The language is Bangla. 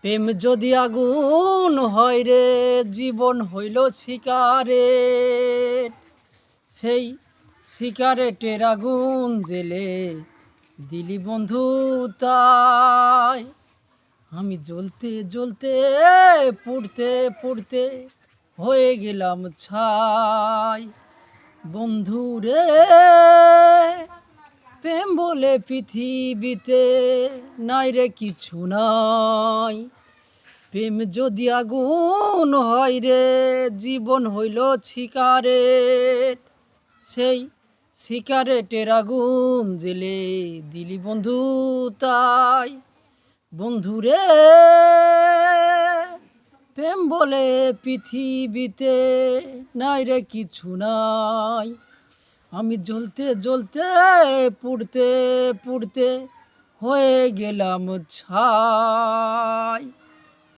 প্রেম যদি আগুন হয় রে, জীবন হইল সিগারেট। সেই সিগারেটের আগুন জেলে দিলি বন্ধু তাই। আমি জ্বলতে জ্বলতে পুড়তে পুড়তে হয়ে গেলাম ছাই। বন্ধু রে, প্রেম বলে পৃথিবীতে নাই রে কিছু নাই। প্রেম যদি আগুন হয় রে, জীবন হইল সিগারেট। সেই সিগারেটের আগুন জেলে দিলি বন্ধু তাই। বন্ধু রে, প্রেম বলে পৃথিবীতে নাই রে কিছু নাই। আমি জ্বলতে জ্বলতে পুড়তে পুড়তে হয়ে গেলাম ছাই।